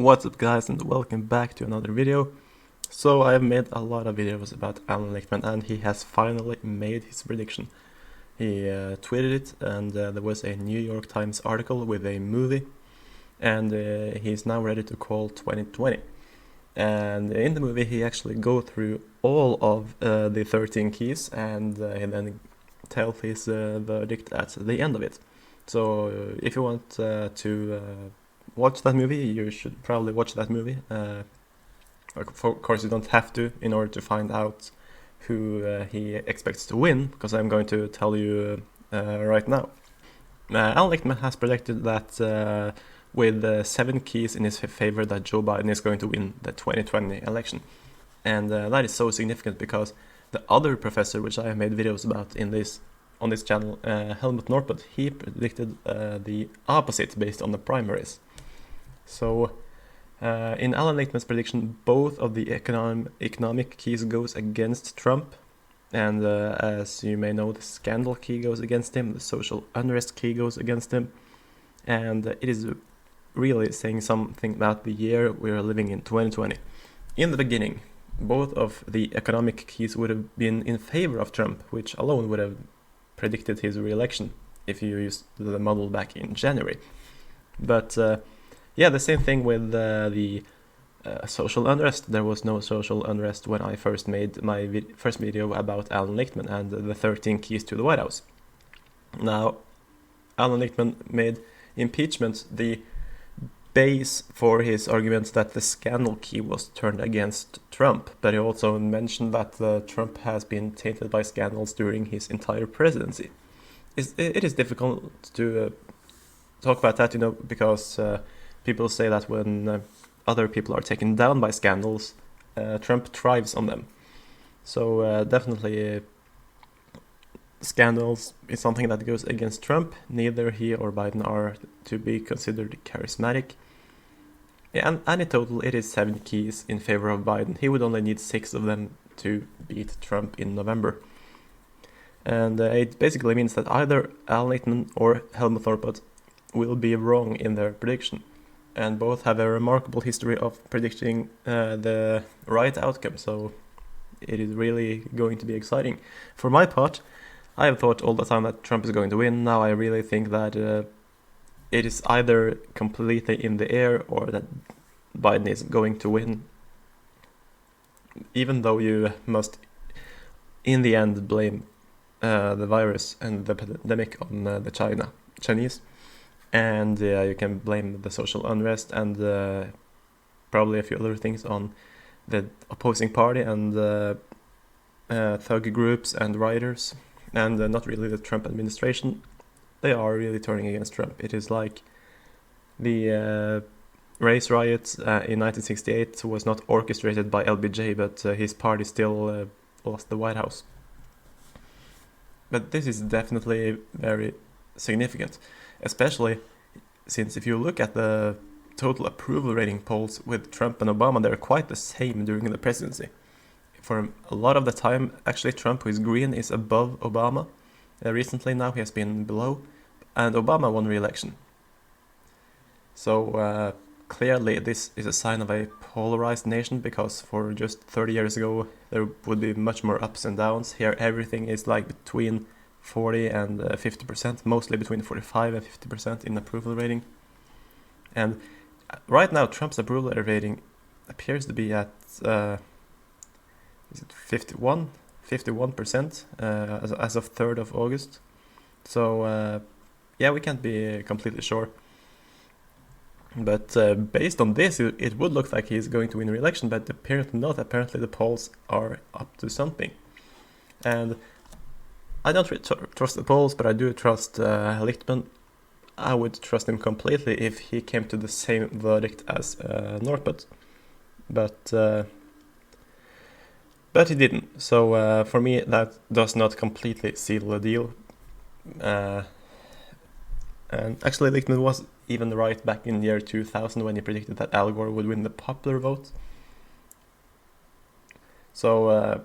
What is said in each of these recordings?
What's up guys, and welcome back to another video. So I have made a lot of videos about Allan Lichtman, and he has finally made his prediction. He tweeted it, and there was a New York Times article with a movie, and he's now ready to call 2020. And in the movie he actually go through all of the 13 keys, and he then tells his verdict at the end of it. So if you want to watch that movie, you should probably watch that movie. Of course, you don't have to in order to find out who he expects to win, because I'm going to tell you right now. Allan Lichtman has predicted that with 7 keys in his favor that Joe Biden is going to win the 2020 election. And that is so significant because the other professor, which I have made videos about on this channel, Helmut Norpert, he predicted the opposite based on the primaries. So in Allan Lichtman's prediction, both of the economic keys goes against Trump, and as you may know, the scandal key goes against him, the social unrest key goes against him, and it is really saying something about the year we are living in, 2020. In the beginning, both of the economic keys would have been in favor of Trump, which alone would have predicted his re-election if you used the model back in January. But yeah, the same thing with the social unrest. There was no social unrest when I first made my first video about Allan Lichtman and the 13 keys to the White House. Now, Allan Lichtman made impeachment the base for his argument that the scandal key was turned against Trump, but he also mentioned that Trump has been tainted by scandals during his entire presidency. It is difficult to talk about that, because people say that when other people are taken down by scandals, Trump thrives on them. So definitely scandals is something that goes against Trump. Neither he or Biden are to be considered charismatic. Yeah, and in total it is 7 keys in favor of Biden. He would only need 6 of them to beat Trump in November. And it basically means that either Allan Lichtman or Helmut Norpert will be wrong in their prediction. And both have a remarkable history of predicting the right outcome, so it is really going to be exciting. For my part, I have thought all the time that Trump is going to win. Now I really think that it is either completely in the air or that Biden is going to win, even though you must in the end blame the virus and the pandemic on the Chinese. And you can blame the social unrest and probably a few other things on the opposing party and thug groups and rioters, and not really the Trump administration. They are really turning against Trump. It is like the race riots in 1968 was not orchestrated by LBJ, but his party still lost the White House. But this is definitely very significant, especially since if you look at the total approval rating polls with Trump and Obama, they're quite the same during the presidency. For a lot of the time, actually Trump, who is green, is above Obama. Recently now he has been below, and Obama won re-election. So clearly this is a sign of a polarized nation, because for just 30 years ago there would be much more ups and downs. Here everything is like between 40 and 50%, mostly between 45 and 50% in approval rating. And right now Trump's approval rating appears to be at is it 51% as of 3rd of August. So yeah, we can't be completely sure. But based on this, it would look like he's going to win re-election, but apparently not. Apparently the polls are up to something. And I don't trust the polls, but I do trust Lichtman. I would trust him completely if he came to the same verdict as Norpert. But he didn't. So for me, that does not completely seal the deal. And actually, Lichtman was even right back in the year 2000 when he predicted that Al Gore would win the popular vote. So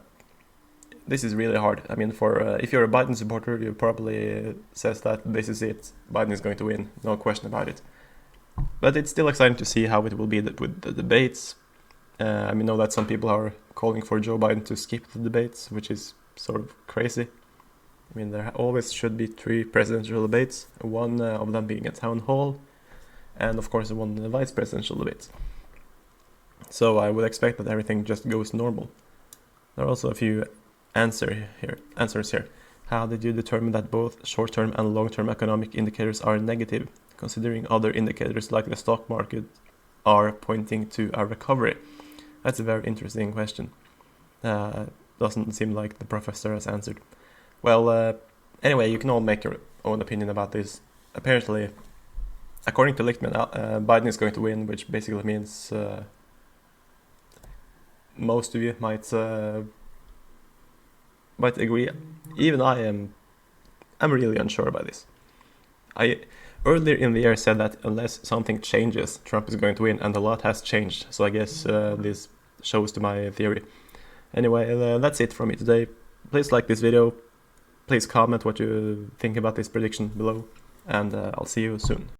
this is really hard. I mean, for if you're a Biden supporter, you probably says that this is it. Biden is going to win, no question about it. But it's still exciting to see how it will be with the debates. I know that some people are calling for Joe Biden to skip the debates, which is sort of crazy. There always should be 3 presidential debates, one of them being a town hall, and of course one vice presidential debate. So I would expect that everything just goes normal. There are also a few answers here. How did you determine that both short-term and long-term economic indicators are negative, considering other indicators like the stock market are pointing to a recovery? That's a very interesting question. Doesn't seem like the professor has answered. Well, anyway, you can all make your own opinion about this. Apparently, according to Lichtman, Biden is going to win, which basically means most of you might agree. Even I'm really unsure about this. I earlier in the year said that unless something changes, Trump is going to win, and a lot has changed. So I guess this shows to my theory. Anyway, that's it from me today. Please like this video. Please comment what you think about this prediction below, and I'll see you soon.